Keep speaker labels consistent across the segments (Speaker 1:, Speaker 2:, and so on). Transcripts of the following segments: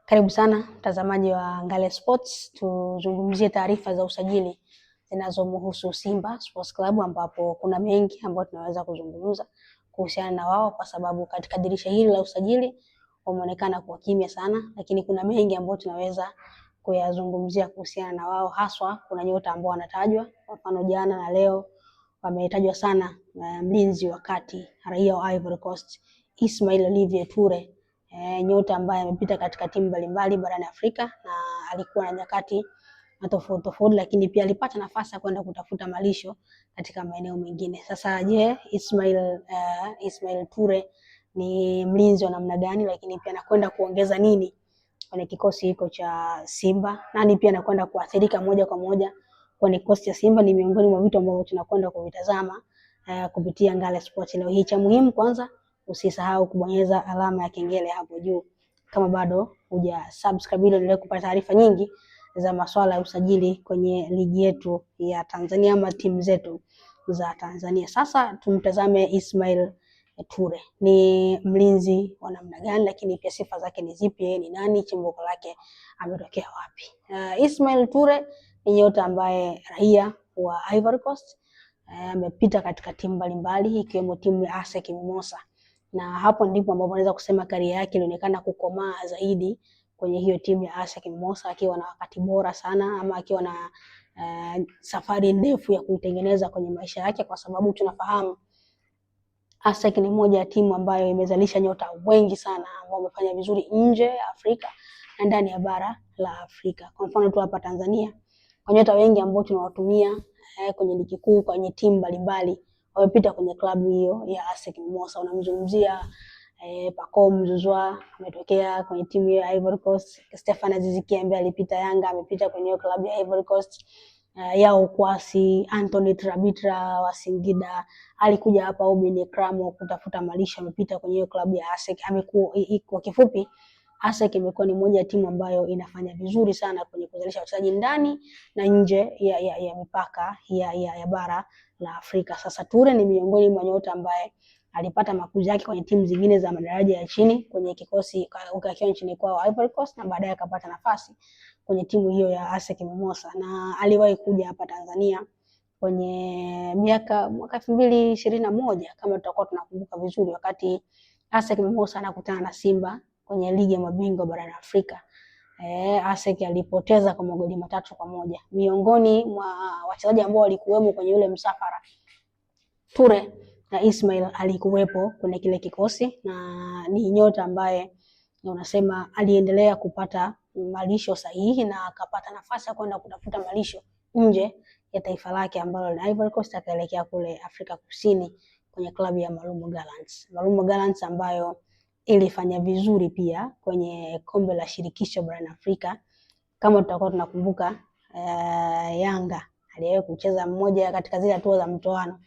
Speaker 1: Karibu sana mtazamaji wa Ngale Sports, tuzungumzie taarifa za usajili zinazomhusu Simba Sports Club, ambapo kuna mengi ambayo tunaweza kuzungumza kuhusiana na wao, kwa sababu katika dirisha hili la usajili wameonekana kuwa kimya sana, lakini kuna mengi ambayo tunaweza kuyazungumzia kuhusiana na wao. Haswa kuna nyota ambao wanatajwa, kwa mfano jana na leo wametajwa sana mlinzi wa kati raia wa Ivory Coast Ismail Olivier Toure, nyota ambaye amepita katika timu mbalimbali barani Afrika na alikuwa na nyakati tofauti, lakini pia alipata nafasi ya kwenda kutafuta malisho katika maeneo mengine. Sasa je, Ismail Toure ni mlinzi wa namna gani, lakini pia anakwenda kuongeza nini kwenye kikosi hiko cha Simba? Nani pia anakwenda kuathirika moja kwa moja kwenye kikosi cha Simba? Ni miongoni mwa vitu ambavyo tunakwenda kuvitazama kupitia Ngale Sports leo hii. Cha muhimu kwanza, usisahau kubonyeza alama ya kengele hapo juu kama bado hujasubscribe, ili endelee kupata taarifa nyingi za masuala ya usajili kwenye ligi yetu ya Tanzania ama timu zetu za Tanzania. Sasa tumtazame Ismail Toure. Ni mlinzi wa namna gani, lakini pia sifa zake ni zipi? Yeye ni nani? Chimbuko lake ametokea wapi? Ismail Toure ni nyota ambaye raia wa Ivory Coast, amepita katika timu mbalimbali ikiwemo timu ya ASEC Mimosas, na hapo ndipo ambapo naweza kusema karia yake ilionekana kukomaa zaidi kwenye hiyo timu ya ASEC Mimosas, akiwa na wakati bora sana, ama akiwa na safari ndefu ya kuitengeneza kwenye maisha yake, kwa sababu tunafahamu ASEC ni moja ya timu ambayo imezalisha nyota wengi sana ambao wamefanya vizuri nje ya Afrika na ndani ya bara la Afrika. Kwa mfano tu hapa Tanzania, kwa nyota wengi ambao tunawatumia kwenye ligi kuu, kwenye timu mbalimbali, wamepita kwenye klabu hiyo ya ASEC Mimosas. Unamzungumzia Pacome Zouzoua, ametokea kwenye timu ya Ivory Coast. Stefan Aziz Ki ambaye alipita Yanga, amepita kwenye hiyo klabu ya Ivory Coast. Yao Kwasi, Anthony Trabitra wa Singida, alikuja hapa Obin Ekramo kutafuta malisho, amepita kwenye hiyo klabu ya ASEC. Kwa kifupi, ASEC imekuwa ni moja ya timu ambayo inafanya vizuri sana kwenye kuzalisha wachezaji ndani na nje ya mipaka ya bara la Afrika. Sasa Toure ni miongoni mwa nyota ambaye alipata makuzi yake kwenye timu zingine za madaraja ya chini kwenye kikosi akiwa nchini kwao Ivory Coast, na baadaye akapata nafasi kwenye timu hiyo ya ASEC Mimosas, na aliwahi kuja hapa Tanzania kwenye mwaka 2021 kama tutakuwa tunakumbuka vizuri, wakati ASEC Mimosas anakutana na Simba kwenye ligi ya mabingwa barani Afrika. ASEC alipoteza kwa magoli 3-1. Miongoni mwa wachezaji ambao walikuwemo kwenye ule msafara, Toure na Ismail alikuwepo kwenye kile kikosi, na ni nyota ambaye unasema aliendelea kupata malisho sahihi na akapata nafasi ya kwenda kutafuta malisho nje ya taifa lake ambalo ni Ivory Coast, akaelekea kule Afrika Kusini kwenye klabu ya Malumo Gallants. Malumo Gallants ambayo ilifanya vizuri pia kwenye kombe la shirikisho barani Afrika. Kama tutakuwa tunakumbuka, Yanga aliyewahi kucheza mmoja katika zile hatua za mtoano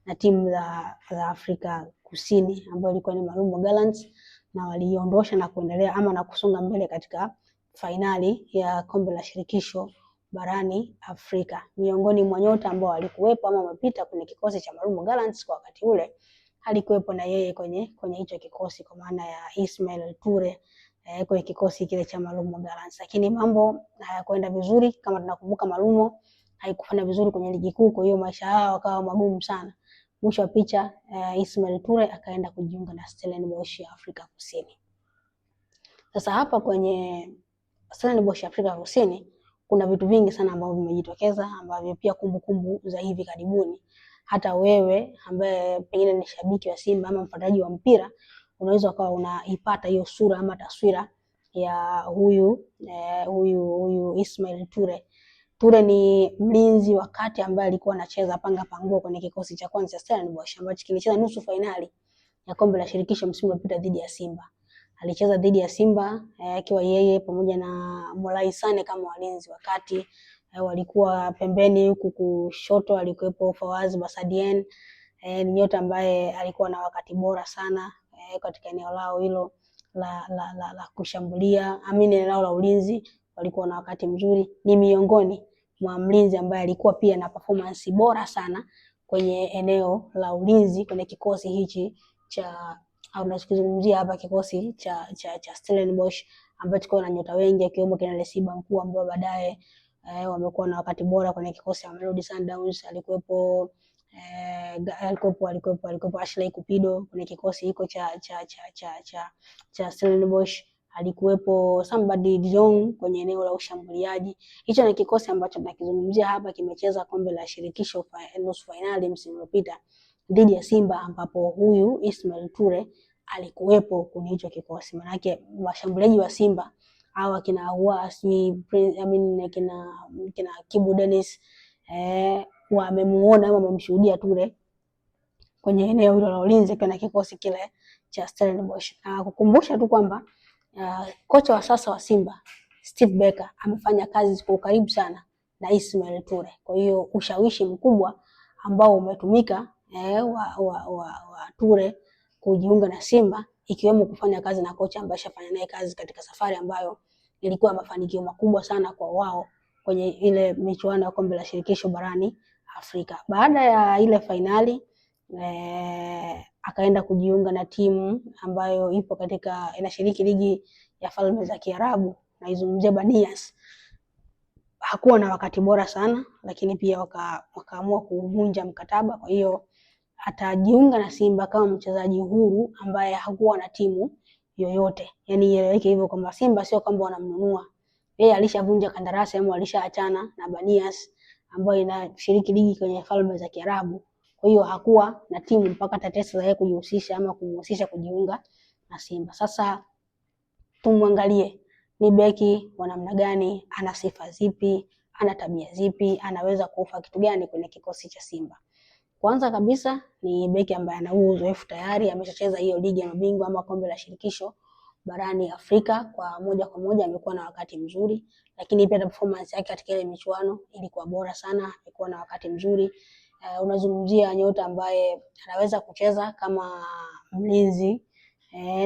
Speaker 1: na timu za Afrika Kusini ambayo ilikuwa ni Malumo Gallants, na waliondosha na kuendelea ama na kusonga mbele katika fainali ya kombe la shirikisho barani Afrika. Miongoni mwa nyota ambao walikuwepo ama wamepita kwenye kikosi cha Malumo Gallants kwa wakati ule, alikuwepo na yeye kwenye hicho kikosi, kwa maana ya Ismail Toure kwenye kikosi kile cha Malumo Gallants. Lakini mambo hayakwenda vizuri. Kama tunakumbuka, Malumo haikufanya vizuri kwenye ligi kuu, kwa hiyo maisha yao yakawa magumu sana. Mwisho wa picha, Ismail Toure akaenda kujiunga na Stellenbosch ya Afrika Kusini. Sasa hapa kwenye Stellenbosch ya Afrika Kusini kuna vitu vingi sana ambavyo vimejitokeza, ambavyo pia kumbukumbu za hivi karibuni hata wewe ambaye pengine ni shabiki wa Simba ama mfuatiliaji wa mpira unaweza ukawa unaipata hiyo sura ama taswira ya huyu Ismail Toure. Toure ni mlinzi wa kati ambaye alikuwa anacheza panga panguo kwenye kikosi cha kwanza cha Stellenbosch ambacho kilicheza nusu finali ya kombe la shirikisho msimu uliopita dhidi ya Simba. Alicheza dhidi ya Simba akiwa yeye pamoja na Molai Sane kama walinzi wa kati. Walikuwa pembeni, huku kushoto alikuwepo Fawaz Basadien. Ni nyota ambaye alikuwa na wakati bora sana katika eneo lao hilo la kushambulia, eneo la ulinzi walikuwa na wakati mzuri. Ni miongoni mwa mlinzi ambaye alikuwa pia na performance bora sana kwenye eneo la ulinzi kwenye kikosi hichi cha au tunazungumzia hapa kikosi cha Stellenbosch ambacho kiko na nyota wengi akiwemo kina Lesiba Mkuu ambao baadaye wamekuwa na wakati bora kwenye kikosi cha Mamelodi Sundowns. Alikuwepo Ashley Kupido kwenye kikosi hiko cha Stellenbosch. Alikuwepo somebody Dion kwenye eneo la ushambuliaji. Hicho ni kikosi ambacho tunakizungumzia hapa, kimecheza kombe la shirikisho nusu finali msimu uliopita dhidi ya Simba, ambapo huyu Ismail Toure alikuwepo kwenye hicho kikosi. Manake washambuliaji wa Simba hawa kina kina Kibu Dennis wamemuona ama wamemshuhudia Toure kwenye eneo hilo la ulinzi kwa kikosi kile cha Stellenbosch. Kukumbusha tu kwamba kocha wa sasa wa Simba Steve Barker amefanya kazi kwa karibu sana na Ismail Toure. Kwa hiyo ushawishi mkubwa ambao umetumika wa Toure kujiunga na Simba, ikiwemo kufanya kazi na kocha ambaye shafanya naye kazi katika safari ambayo ilikuwa mafanikio makubwa sana kwa wao kwenye ile michuano ya kombe la shirikisho barani Afrika. Baada ya ile finali akaenda kujiunga na timu ambayo ipo katika inashiriki ligi ya Falme za Kiarabu, naizungumzia Banias. Hakuwa na wakati bora sana, lakini pia wakaamua kuvunja mkataba. Kwa hiyo atajiunga na Simba kama mchezaji huru ambaye hakuwa na timu yoyote. Yani ieleweke hivyo kwamba Simba sio kwamba wanamnunua. Yeye alishavunja kandarasi ama alishaachana na Banias ambayo inashiriki ligi kwenye Falme za Kiarabu. Kwa hiyo hakuwa na timu mpaka tetesi za yeye kujihusisha ama kumhusisha kujiunga na Simba. Sasa tumwangalie ni beki wa namna gani, ana sifa zipi, ana tabia zipi, anaweza kufa kitu gani kwenye kikosi cha Simba. Kwanza kabisa ni beki ambaye ana uzoefu tayari, ameshacheza hiyo ligi ya mabingwa ama kombe la shirikisho barani Afrika kwa moja, amekuwa na wakati mzuri, lakini pia performance yake katika ile michuano ilikuwa bora sana, amekuwa na wakati mzuri. Unazungumzia nyota ambaye anaweza kucheza kama mlinzi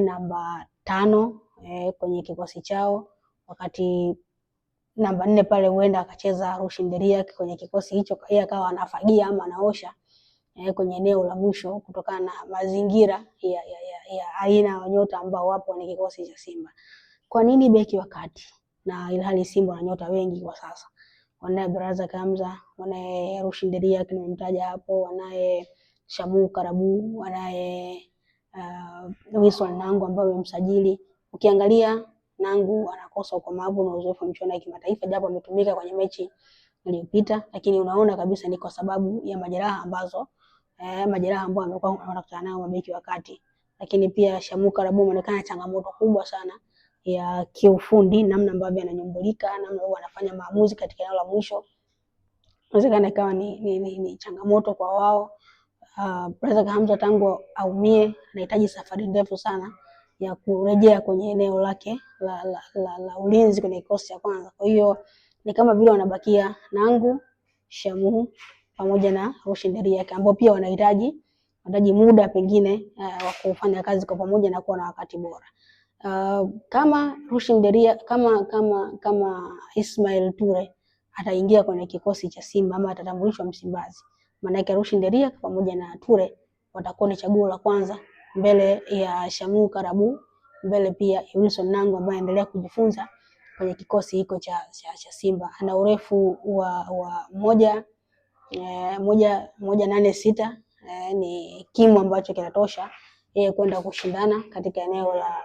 Speaker 1: namba 5 kwenye kikosi chao, wakati namba 4 pale huenda akacheza Rushin Deriak kwenye kikosi hicho, yeye akawa anafagia ama anaosha kwenye eneo la mwisho kutokana na mazingira ya aina ya nyota ambao wapo kwenye kikosi cha Simba. Kwa nini beki wa kati na ilhali Simba na nyota wengi kwa sasa? Wanaye Baraza Kamza, wanaye Rushin Deriak nimemtaja hapo, wanaye Shamu Karabu, wanaye Wilson Nangu ambao wamemsajili. Ukiangalia Nangu anakosa ukomavu na uzoefu mchuano wa kimataifa, japo ametumika kwenye mechi iliyopita, lakini unaona kabisa ni kwa sababu ya majeraha ambao amekuwa anakutana nayo mabeki wakati. Lakini pia Shamu Karabu anaonekana changamoto kubwa sana ya kiufundi, namna ambavyo ananyumbulika, namna anafanya maamuzi katika eneo la mwisho, inawezekana ikawa ni changamoto kwa wao. Baraza Hamza tangu aumie anahitaji safari ndefu sana ya kurejea kwenye eneo lake la ulinzi kwenye kikosi cha kwanza. Kwa hiyo ni kama vile wanabakia Nangu, Shamu pamoja na Rushin Deriak ambao pia wanahitaji muda pengine wa kufanya kazi kwa pamoja na kuwa na wakati bora. Kama Rushin Deriak kama Ismail Toure ataingia kwenye kikosi cha Simba ama atatambulishwa Msimbazi, maana yake Rushin Deriak pamoja na Toure watakuwa ni chaguo la kwanza mbele ya Shamu Karabu, mbele pia Wilson Nangu ambaye anaendelea kujifunza kwenye kikosi hiko cha Simba. Ana urefu wa 1.86, ni kimo ambacho kinatosha yeye kwenda kushindana katika eneo la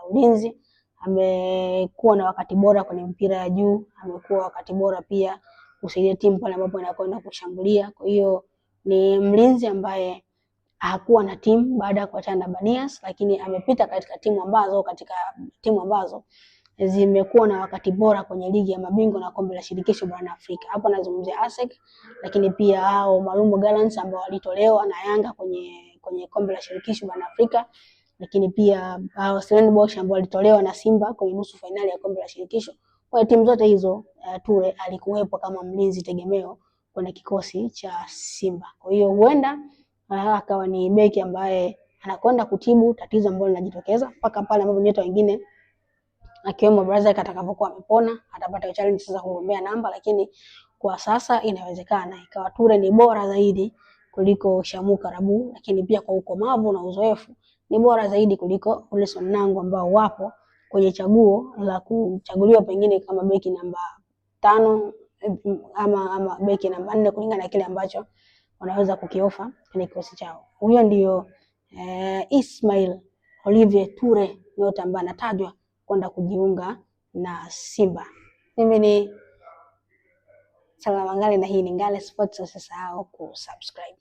Speaker 1: ulinzi. Amekuwa na wakati bora kwenye mpira ya juu, amekuwa wakati bora pia kusaidia timu pale ambapo inakwenda kushambulia. Kwa hiyo ni mlinzi ambaye hakuwa na timu baada ya kuachana na Banias, lakini amepita katika timu ambazo zimekuwa na wakati bora kwenye ligi ya mabingwa na kombe la shirikisho barani Afrika. Hapo nazungumzia ASEC, lakini pia hao Malumbo Gallants ambao walitolewa na Yanga kwenye kombe la shirikisho barani Afrika, lakini pia hao Stellenbosch ambao walitolewa na Simba kwenye nusu finali ya kombe la shirikisho. Kwa timu zote hizo Toure alikuwepo kama mlinzi tegemeo kwenye kikosi cha Simba. Kwa hiyo huenda akawa ni beki ambaye anakwenda kutibu tatizo ambalo linajitokeza mpaka pale ambapo nyota wengine akiwemo Baraza atakapokuwa amepona, atapata challenge sasa kugombea namba, lakini kwa sasa inawezekana ikawa Toure ni bora zaidi kuliko Shamu Karabu, lakini pia kwa ukomavu na uzoefu ni bora zaidi kuliko Wilson Nangu ambao wapo kwenye chaguo la kuchaguliwa pengine kama beki namba 5 ama beki namba 4 kulingana na kile ambacho wanaweza kukiofa kwenye kikosi chao. Huyo ndio Ismail Olivier Ture, nyota ambaye anatajwa kwenda kujiunga na Simba. Mimi ni Salama Ngale na hii ni Ngale Sports. Usisahau kusubscribe.